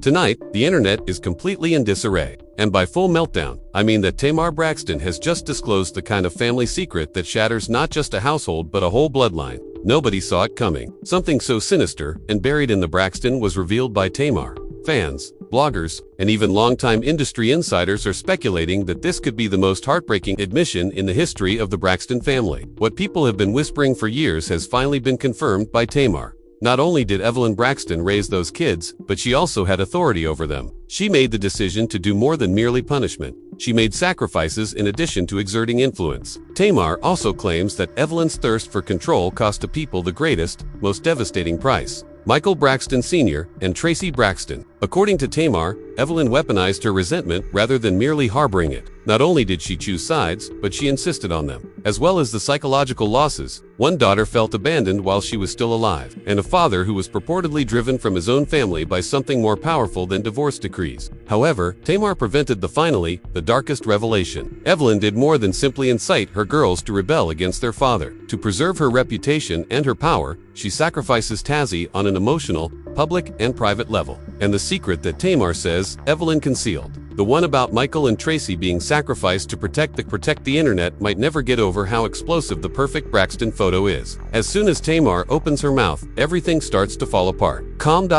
Tonight, the internet is completely in disarray. And by full meltdown, I mean that Tamar Braxton has just disclosed the kind of family secret that shatters not just a household but a whole bloodline. Nobody saw it coming. Something so sinister and buried in the Braxton was revealed by Tamar. Fans, bloggers, and even longtime industry insiders are speculating that this could be the most heartbreaking admission in the history of the Braxton family. What people have been whispering for years has finally been confirmed by Tamar. Not only did Evelyn Braxton raise those kids, but she also had authority over them. She made the decision to do more than merely punishment. She made sacrifices in addition to exerting influence. Tamar also claims that Evelyn's thirst for control cost the people the greatest, most devastating price: Michael Braxton Sr. and Traci Braxton. According to Tamar, Evelyn weaponized her resentment rather than merely harboring it. Not only did she choose sides, but she insisted on them, as well as the psychological losses. One daughter felt abandoned while she was still alive, and a father who was purportedly driven from his own family by something more powerful than divorce decrees. However, Tamar prevented the darkest revelation. Evelyn did more than simply incite her girls to rebel against their father. To preserve her reputation and her power, she sacrifices Traci on an emotional, public, and private level. And the secret that Tamar says Evelyn concealed, the one about Michael and Traci being sacrificed to protect the internet, might never get over how explosive the perfect Braxton photo is. As soon as Tamar opens her mouth, everything starts to fall apart. Calm.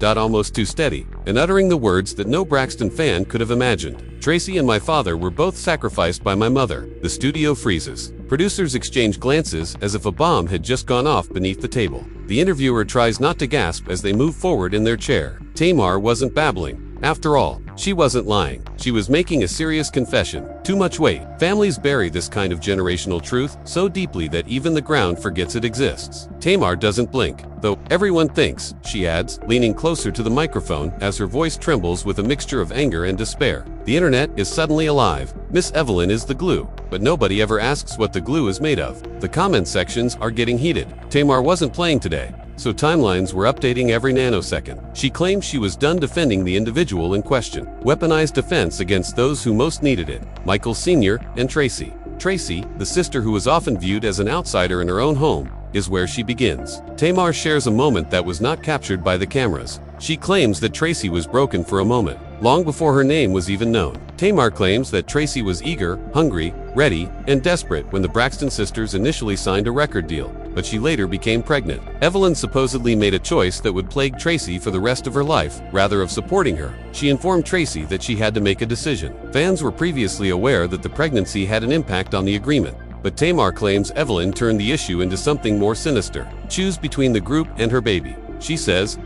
Almost too steady, and uttering the words that no Braxton fan could have imagined. Traci and my father were both sacrificed by my mother. The studio freezes. Producers exchange glances as if a bomb had just gone off beneath the table. The interviewer tries not to gasp as they move forward in their chair. Tamar wasn't babbling. After all, she wasn't lying. She was making a serious confession. Too much weight. Families bury this kind of generational truth so deeply that even the ground forgets it exists. Tamar doesn't blink, though everyone thinks, she adds, leaning closer to the microphone as her voice trembles with a mixture of anger and despair. The internet is suddenly alive. Miss Evelyn is the glue, but nobody ever asks what the glue is made of. The comment sections are getting heated. Tamar wasn't playing today, so timelines were updating every nanosecond. She claimed she was done defending the individual in question. Weaponized defense against those who most needed it: Michael Sr. and Traci. Traci, the sister who was often viewed as an outsider in her own home, is where she begins. Tamar shares a moment that was not captured by the cameras. She claims that Traci was broken for a moment, long before her name was even known. Tamar claims that Traci was eager, hungry, ready, and desperate when the Braxton sisters initially signed a record deal, but she later became pregnant. Evelyn supposedly made a choice that would plague Traci for the rest of her life, rather of supporting her. She informed Traci that she had to make a decision. Fans were previously aware that the pregnancy had an impact on the agreement, but Tamar claims Evelyn turned the issue into something more sinister. Choose between the group and her baby.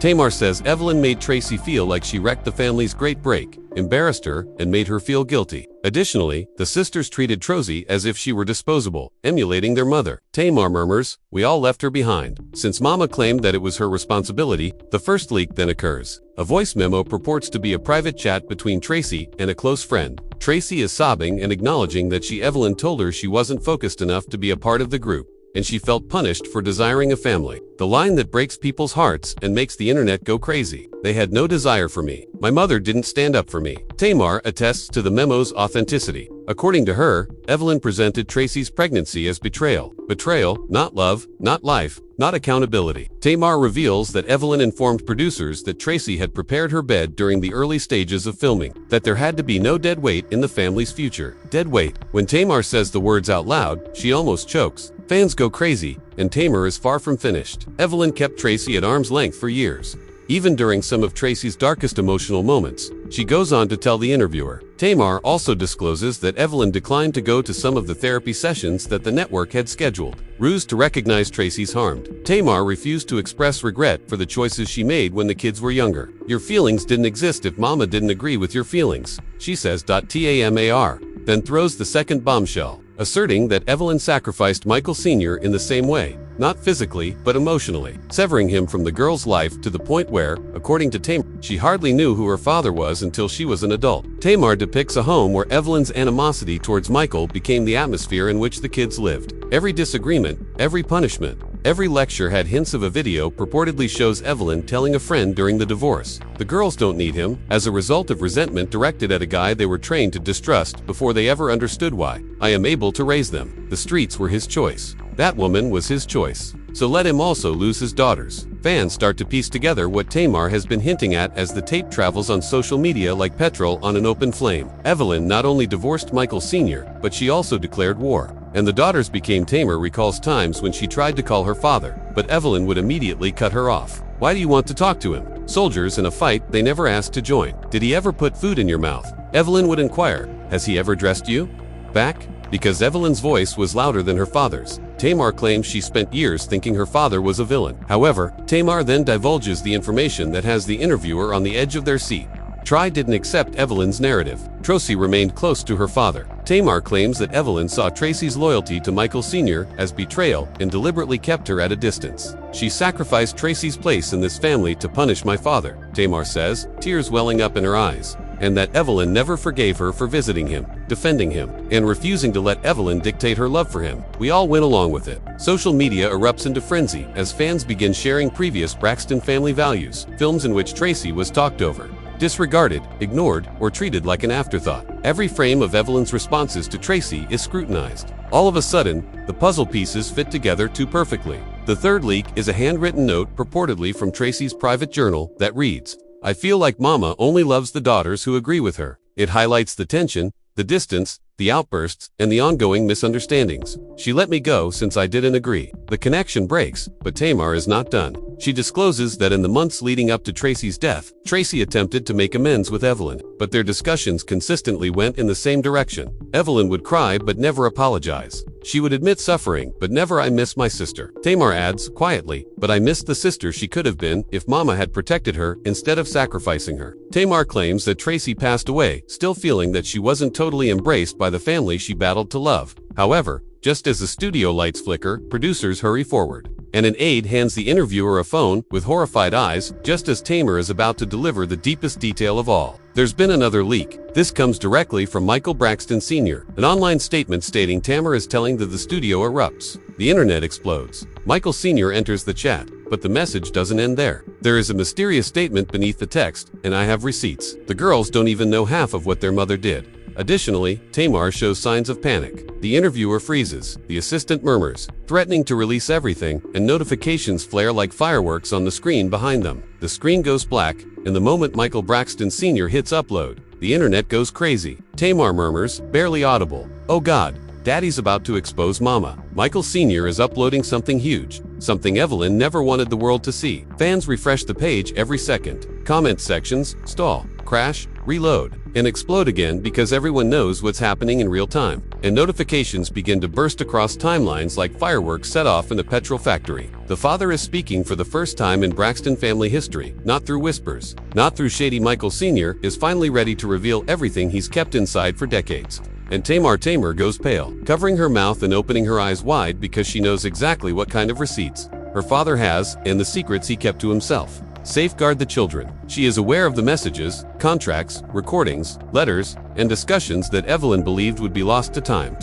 Tamar says Evelyn made Traci feel like she wrecked the family's great break, embarrassed her, and made her feel guilty. Additionally, the sisters treated Traci as if she were disposable, emulating their mother. Tamar murmurs, "We all left her behind." Since Mama claimed that it was her responsibility, the first leak then occurs. A voice memo purports to be a private chat between Traci and a close friend. Traci is sobbing and acknowledging that Evelyn told her she wasn't focused enough to be a part of the group, and she felt punished for desiring a family. The line that breaks people's hearts and makes the internet go crazy: "They had no desire for me. My mother didn't stand up for me." Tamar attests to the memo's authenticity. According to her, Evelyn presented Traci's pregnancy as betrayal. Betrayal, not love, not life, not accountability. Tamar reveals that Evelyn informed producers that Traci had prepared her bed during the early stages of filming, that there had to be no dead weight in the family's future. Dead weight. When Tamar says the words out loud, she almost chokes. Fans go crazy, and Tamar is far from finished. Evelyn kept Traci at arm's length for years, even during some of Traci's darkest emotional moments. She goes on to tell the interviewer. Tamar also discloses that Evelyn declined to go to some of the therapy sessions that the network had scheduled. Ruse to recognize Traci's harmed. Tamar refused to express regret for the choices she made when the kids were younger. "Your feelings didn't exist if Mama didn't agree with your feelings," she says. Tamar then throws the second bombshell, asserting that Evelyn sacrificed Michael Sr. in the same way, not physically, but emotionally, severing him from the girl's life to the point where, according to Tamar, she hardly knew who her father was until she was an adult. Tamar depicts a home where Evelyn's animosity towards Michael became the atmosphere in which the kids lived. Every disagreement, every punishment, Every lecture had hints of a video purportedly shows Evelyn telling a friend during the divorce. The girls don't need him, as a result of resentment directed at a guy they were trained to distrust before they ever understood why. I am able to raise them. The streets were his choice. That woman was his choice. So let him also lose his daughters. Fans start to piece together what Tamar has been hinting at as the tape travels on social media like petrol on an open flame. Evelyn not only divorced Michael Sr., but she also declared war. And the daughters became Tamar recalls times when she tried to call her father, but Evelyn would immediately cut her off. Why do you want to talk to him? Soldiers in a fight they never asked to join. Did he ever put food in your mouth? Evelyn would inquire. Has he ever dressed you? Back? Because Evelyn's voice was louder than her father's. Tamar claims she spent years thinking her father was a villain. However, Tamar then divulges the information that has the interviewer on the edge of their seat. Traci didn't accept Evelyn's narrative. Traci remained close to her father. Tamar claims that Evelyn saw Traci's loyalty to Michael Sr. as betrayal and deliberately kept her at a distance. She sacrificed Traci's place in this family to punish my father, Tamar says, tears welling up in her eyes. And that Evelyn never forgave her for visiting him, defending him, and refusing to let Evelyn dictate her love for him. We all went along with it. Social media erupts into frenzy as fans begin sharing previous Braxton family values, films in which Traci was talked over, disregarded, ignored, or treated like an afterthought. Every frame of Evelyn's responses to Traci is scrutinized. All of a sudden, the puzzle pieces fit together too perfectly. The third leak is a handwritten note purportedly from Traci's private journal that reads, "I feel like Mama only loves the daughters who agree with her." It highlights the tension, the distance, the outbursts, and the ongoing misunderstandings. She let me go since I didn't agree. The connection breaks, but Tamar is not done. She discloses that in the months leading up to Traci's death, Traci attempted to make amends with Evelyn, but their discussions consistently went in the same direction. Evelyn would cry but never apologize. She would admit suffering, but never "I miss my sister." Tamar adds, quietly, "But I missed the sister she could have been if Mama had protected her instead of sacrificing her." Tamar claims that Traci passed away, still feeling that she wasn't totally embraced by the family she battled to love. However, just as the studio lights flicker, producers hurry forward, and an aide hands the interviewer a phone with horrified eyes just as Tamar is about to deliver the deepest detail of all. There's been another leak. This comes directly from Michael Braxton Sr., an online statement stating Tamar is telling that the studio erupts. The internet explodes. Michael Sr. enters the chat, but the message doesn't end there. There is a mysterious statement beneath the text, and I have receipts. The girls don't even know half of what their mother did. Additionally, Tamar shows signs of panic. The interviewer freezes, the assistant murmurs, threatening to release everything, and notifications flare like fireworks on the screen behind them. The screen goes black, and the moment Michael Braxton Sr. hits upload, the internet goes crazy. Tamar murmurs, barely audible, "Oh God, Daddy's about to expose Mama." Michael Sr. is uploading something huge, something Evelyn never wanted the world to see. Fans refresh the page every second. Comment sections stall, crash, reload, and explode again because everyone knows what's happening in real time. And notifications begin to burst across timelines like fireworks set off in a petrol factory. The father is speaking for the first time in Braxton family history, not through whispers, not through shady. Michael Sr. is finally ready to reveal everything he's kept inside for decades. And Tamar goes pale, covering her mouth and opening her eyes wide because she knows exactly what kind of receipts her father has and the secrets he kept to himself. Safeguard the children. She is aware of the messages, contracts, recordings, letters, and discussions that Evelyn believed would be lost to time.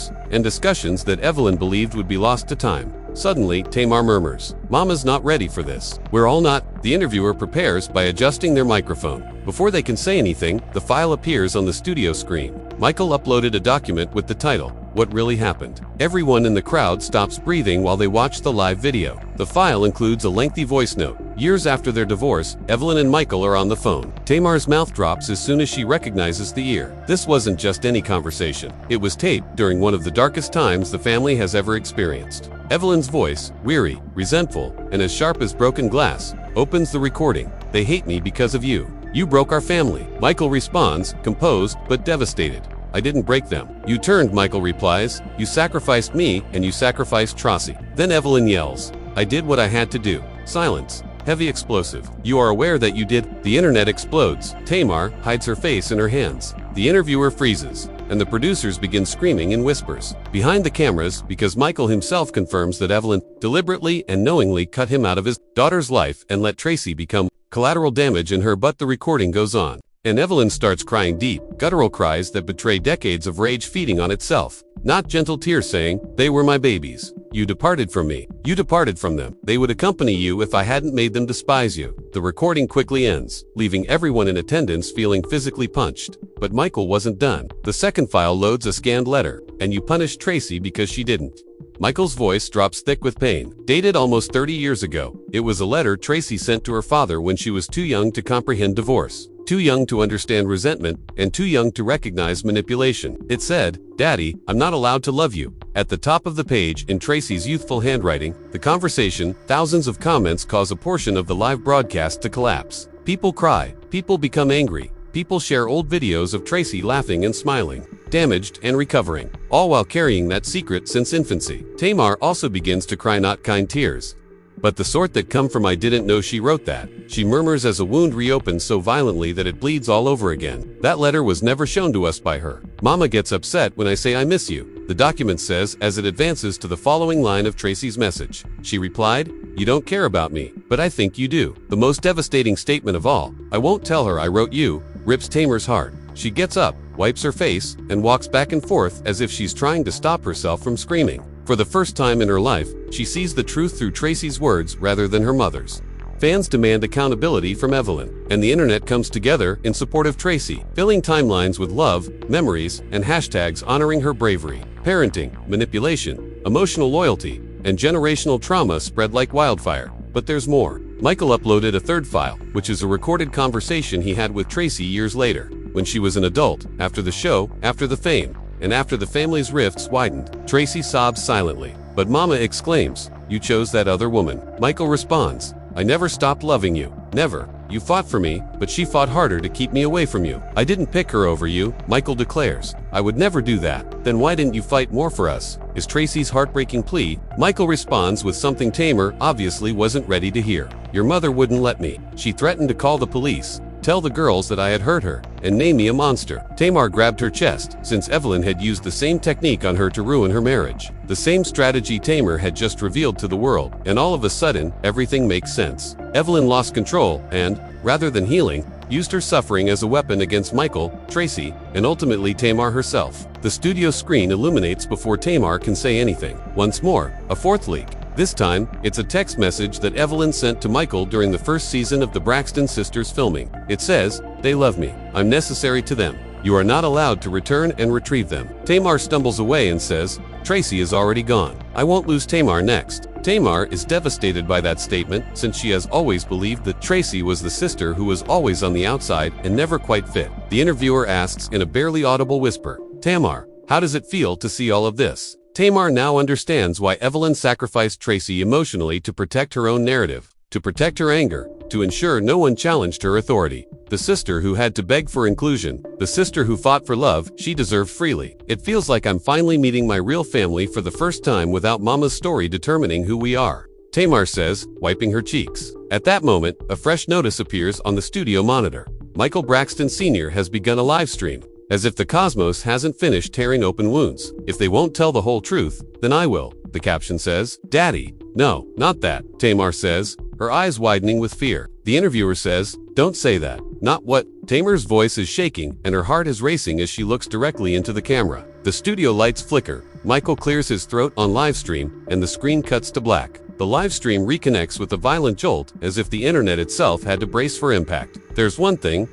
Suddenly, Tamar murmurs, "Mama's not ready for this. We're all not." The interviewer prepares by adjusting their microphone. Before they can say anything, the file appears on the studio screen. Michael uploaded a document with the title, "What Really Happened." Everyone in the crowd stops breathing while they watch the live video. The file includes a lengthy voice note. Years after their divorce, Evelyn and Michael are on the phone. Tamar's mouth drops as soon as she recognizes the ear. This wasn't just any conversation. It was taped during one of the darkest times the family has ever experienced. Evelyn's voice, weary, resentful, and as sharp as broken glass, opens the recording. "They hate me because of you. You broke our family." Michael responds, composed but devastated, "I didn't break them. You turned," Michael replies. "You sacrificed me, and you sacrificed Traci." Then Evelyn yells, "I did what I had to do." Silence. Heavy explosive. "You are aware that you did." The internet explodes. Tamar hides her face in her hands. The interviewer freezes, and the producers begin screaming in whispers behind the cameras because Michael himself confirms that Evelyn deliberately and knowingly cut him out of his daughter's life and let Traci become collateral damage in her. But the recording goes on, and Evelyn starts crying deep, guttural cries that betray decades of rage feeding on itself. Not gentle tears saying, "They were my babies," You departed from me. You departed from them. They would accompany you if I hadn't made them despise you. The recording quickly ends, leaving everyone in attendance feeling physically punched. But Michael wasn't done. The second file loads a scanned letter, and you punished Traci because she didn't. Michael's voice drops thick with pain. Dated almost 30 years ago, it was a letter Traci sent to her father when she was too young to comprehend divorce, too young to understand resentment, and too young to recognize manipulation. It said, "Daddy, I'm not allowed to love you." At the top of the page, in Traci's youthful handwriting, the conversation, thousands of comments cause a portion of the live broadcast to collapse. People cry, people become angry, people share old videos of Traci laughing and smiling, damaged and recovering, all while carrying that secret since infancy. Tamar also begins to cry not kind tears, but the sort that come from "I didn't know she wrote that." She murmurs as a wound reopens so violently that it bleeds all over again. "That letter was never shown to us by her. Mama gets upset when I say I miss you," the document says as it advances to the following line of Traci's message. She replied, "You don't care about me, but I think you do." The most devastating statement of all, "I won't tell her I wrote you," rips Tamar's heart. She gets up, wipes her face, and walks back and forth as if she's trying to stop herself from screaming. For the first time in her life, she sees the truth through Traci's words rather than her mother's. Fans demand accountability from Evelyn, and the internet comes together in support of Traci, filling timelines with love, memories, and hashtags honoring her bravery. Parenting, manipulation, emotional loyalty, and generational trauma spread like wildfire. But there's more. Michael uploaded a third file, which is a recorded conversation he had with Traci years later, when she was an adult, after the show, after the fame, and after the family's rifts widened. Traci sobs silently, but Mama exclaims, "You chose that other woman." Michael responds, "I never stopped loving you. Never. You fought for me, but she fought harder to keep me away from you. I didn't pick her over you," Michael declares. "I would never do that." "Then why didn't you fight more for us?" is Traci's heartbreaking plea. Michael responds with something Tamar obviously wasn't ready to hear. "Your mother wouldn't let me. She threatened to call the police, tell the girls that I had hurt her, and name me a monster." Tamar grabbed her chest, since Evelyn had used the same technique on her to ruin her marriage. The same strategy Tamar had just revealed to the world, and all of a sudden, everything makes sense. Evelyn lost control and, rather than healing, used her suffering as a weapon against Michael, Traci, and ultimately Tamar herself. The studio screen illuminates before Tamar can say anything. Once more, a fourth leak. This time, it's a text message that Evelyn sent to Michael during the first season of the Braxton sisters filming. It says, "They love me. I'm necessary to them. You are not allowed to return and retrieve them." Tamar stumbles away and says, "Traci is already gone. I won't lose Tamar next." Tamar is devastated by that statement, since she has always believed that Traci was the sister who was always on the outside and never quite fit. The interviewer asks in a barely audible whisper, "Tamar, how does it feel to see all of this?" Tamar now understands why Evelyn sacrificed Traci emotionally to protect her own narrative, to protect her anger, to ensure no one challenged her authority. The sister who had to beg for inclusion, the sister who fought for love she deserved freely. "It feels like I'm finally meeting my real family for the first time without Mama's story determining who we are," Tamar says, wiping her cheeks. At that moment, a fresh notice appears on the studio monitor. Michael Braxton Sr. has begun a live stream. As if the cosmos hasn't finished tearing open wounds. "If they won't tell the whole truth, then I will," the caption says. "Daddy." "No, not that," Tamar says, her eyes widening with fear. The interviewer says, "Don't say that." "Not what?" Tamar's voice is shaking, and her heart is racing as she looks directly into the camera. The studio lights flicker. Michael clears his throat on live stream, and the screen cuts to black. The live stream reconnects with a violent jolt, as if the internet itself had to brace for impact. "There's one thing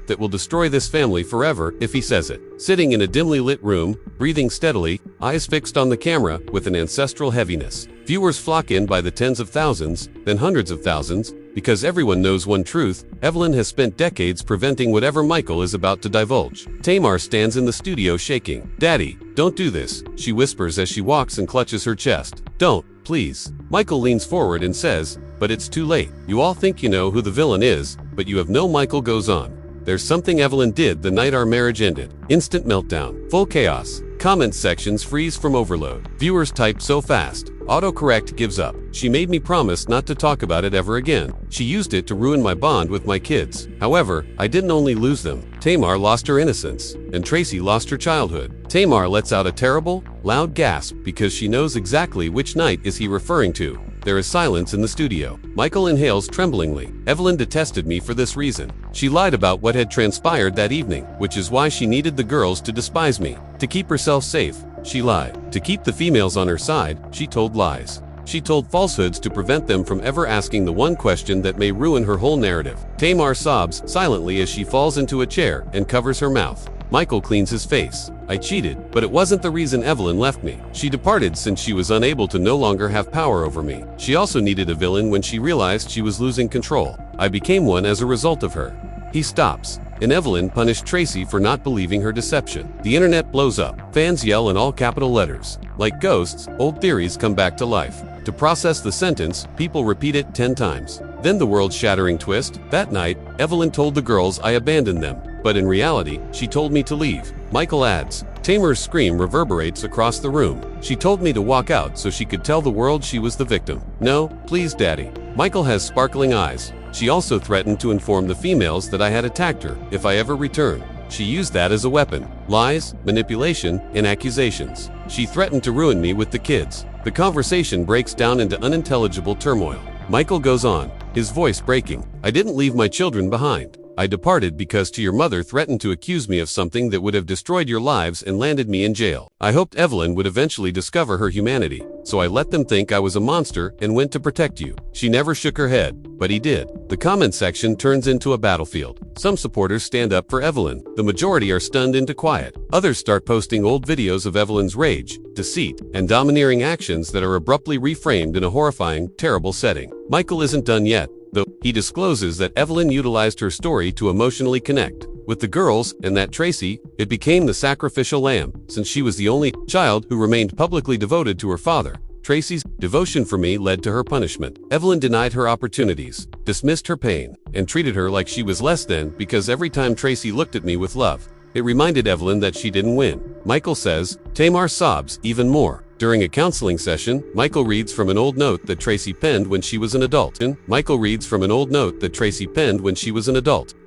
that will destroy this family forever if he says it." Sitting in a dimly lit room, breathing steadily, eyes fixed on the camera with an ancestral heaviness. Viewers flock in by the tens of thousands, then hundreds of thousands, because everyone knows one truth: Evelyn has spent decades preventing whatever Michael is about to divulge. Tamar stands in the studio shaking. "Daddy, don't do this," she whispers as she walks and clutches her chest. "Don't, please." Michael leans forward and says, "But it's too late. You all think you know who the villain is, but you have no." Michael goes on, "There's something Evelyn did the night our marriage ended." Instant meltdown. Full chaos. Comment sections freeze from overload. Viewers type so fast. Autocorrect gives up. "She made me promise not to talk about it ever again. She used it to ruin my bond with my kids. However, I didn't only lose them. Tamar lost her innocence, and Traci lost her childhood." Tamar lets out a terrible, loud gasp because she knows exactly which night is he referring to. There is silence in the studio. Michael inhales tremblingly. "Evelyn detested me for this reason. She lied about what had transpired that evening, which is why she needed the girls to despise me. To keep herself safe, She lied. To keep the females on her side, she told lies. She told falsehoods to prevent them from ever asking the one question that may ruin her whole narrative. Tamar sobs silently as she falls into a chair and covers her mouth. Michael cleans his face. I cheated, but it wasn't the reason Evelyn left me. She departed since she was unable to no longer have power over me. She also needed a villain when she realized she was losing control. I became one as a result of her. He stops, and Evelyn punished Traci for not believing her deception. The internet blows up. Fans yell in all capital letters. Like ghosts, old theories come back to life. To process the sentence, people repeat it 10 times. Then the world-shattering twist. That night, Evelyn told the girls I abandoned them. But in reality, she told me to leave. Michael adds, Tamar's scream reverberates across the room. She told me to walk out so she could tell the world she was the victim. No, please, Daddy. Michael has sparkling eyes. She also threatened to inform the females that I had attacked her if I ever returned. She used that as a weapon. Lies, manipulation, and accusations. She threatened to ruin me with the kids. The conversation breaks down into unintelligible turmoil. Michael goes on, his voice breaking. I didn't leave my children behind. I departed because your mother threatened to accuse me of something that would have destroyed your lives and landed me in jail. I hoped Evelyn would eventually discover her humanity, so I let them think I was a monster and went to protect you. She never shook her head, but he did. The comment section turns into a battlefield. Some supporters stand up for Evelyn. The majority are stunned into quiet. Others start posting old videos of Evelyn's rage, deceit, and domineering actions that are abruptly reframed in a horrifying, terrible setting. Michael isn't done yet, though. He discloses that Evelyn utilized her story to emotionally connect with the girls, and that Traci, it became the sacrificial lamb, since she was the only child who remained publicly devoted to her father. Traci's devotion for me led to her punishment. Evelyn denied her opportunities, dismissed her pain, and treated her like she was less than because every time Traci looked at me with love, it reminded Evelyn that she didn't win. Michael says, Tamar sobs even more. During a counseling session, Michael reads from an old note that Traci penned when she was an adult.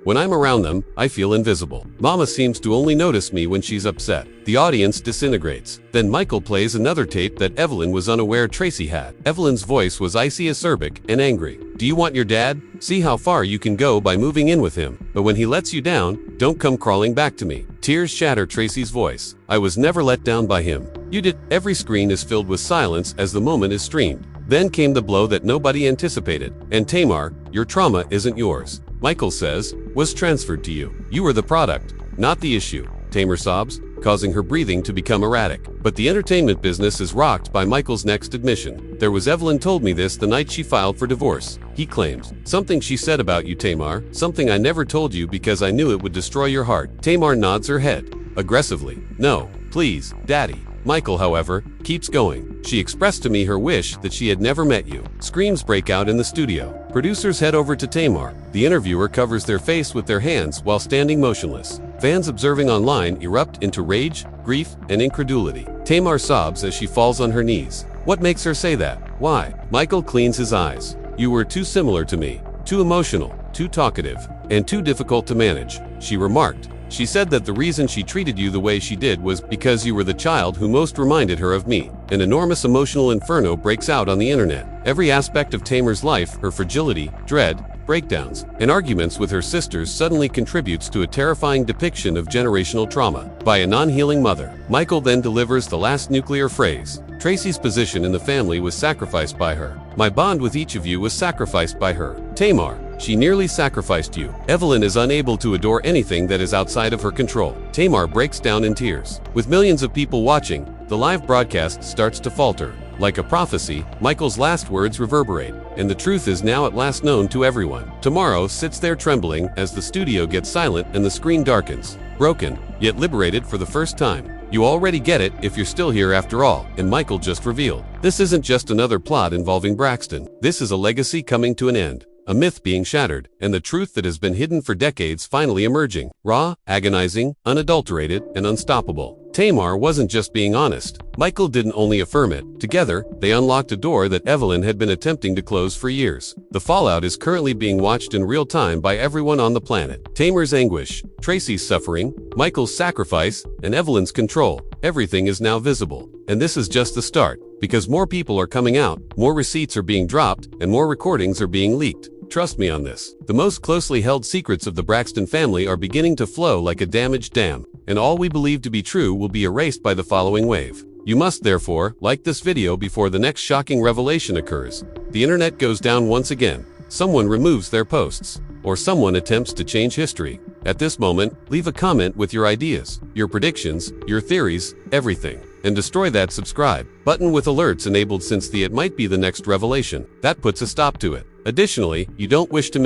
When I'm around them, I feel invisible. Mama seems to only notice me when she's upset. The audience disintegrates. Then Michael plays another tape that Evelyn was unaware Traci had. Evelyn's voice was icy, acerbic, and angry. Do you want your dad? See how far you can go by moving in with him. But when he lets you down, don't come crawling back to me. Tears shatter Traci's voice. I was never let down by him. You did. Every screen is filled with silence as the moment is streamed. Then came the blow that nobody anticipated. And Tamar, your trauma isn't yours. Michael says, was transferred to you. You were the product, not the issue. Tamar sobs, causing her breathing to become erratic. But the entertainment business is rocked by Michael's next admission. There was Evelyn told me this the night she filed for divorce. He claims, something she said about you, Tamar, something I never told you because I knew it would destroy your heart. Tamar nods her head, aggressively. No, please, Daddy. Michael, however, keeps going. She expressed to me her wish that she had never met you. Screams break out in the studio. Producers head over to Tamar. The interviewer covers their face with their hands while standing motionless. Fans observing online erupt into rage, grief, and incredulity. Tamar sobs as she falls on her knees. What makes her say that? Why? Michael cleans his eyes. You were too similar to me. Too emotional, too talkative, and too difficult to manage, she remarked. She said that the reason she treated you the way she did was because you were the child who most reminded her of me. An enormous emotional inferno breaks out on the internet. Every aspect of Tamar's life, her fragility, dread, breakdowns, and arguments with her sisters suddenly contributes to a terrifying depiction of generational trauma by a non-healing mother. Michael then delivers the last nuclear phrase. Traci's position in the family was sacrificed by her. My bond with each of you was sacrificed by her. Tamar, she nearly sacrificed you. Evelyn is unable to adore anything that is outside of her control. Tamar breaks down in tears. With millions of people watching, the live broadcast starts to falter. Like a prophecy, Michael's last words reverberate, and the truth is now at last known to everyone. Tomorrow sits there trembling as the studio gets silent and the screen darkens. Broken, yet liberated for the first time. You already get it if you're still here after all, and Michael just revealed. This isn't just another plot involving Braxton. This is a legacy coming to an end. A myth being shattered, and the truth that has been hidden for decades finally emerging. Raw, agonizing, unadulterated, and unstoppable. Tamar wasn't just being honest. Michael didn't only affirm it. Together, they unlocked a door that Evelyn had been attempting to close for years. The fallout is currently being watched in real time by everyone on the planet. Tamar's anguish, Traci's suffering, Michael's sacrifice, and Evelyn's control. Everything is now visible. And this is just the start. Because more people are coming out, more receipts are being dropped, and more recordings are being leaked. Trust me on this. The most closely held secrets of the Braxton family are beginning to flow like a damaged dam. and all we believe to be true will be erased by the following wave. You must therefore like this video before the next shocking revelation occurs. The internet goes down once again. Someone removes their posts, or someone attempts to change history. At this moment, leave a comment with your ideas, your predictions, your theories, everything. And destroy that subscribe button with alerts enabled, since it might be the next revelation. That puts a stop to it. Additionally, you don't wish to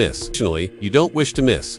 miss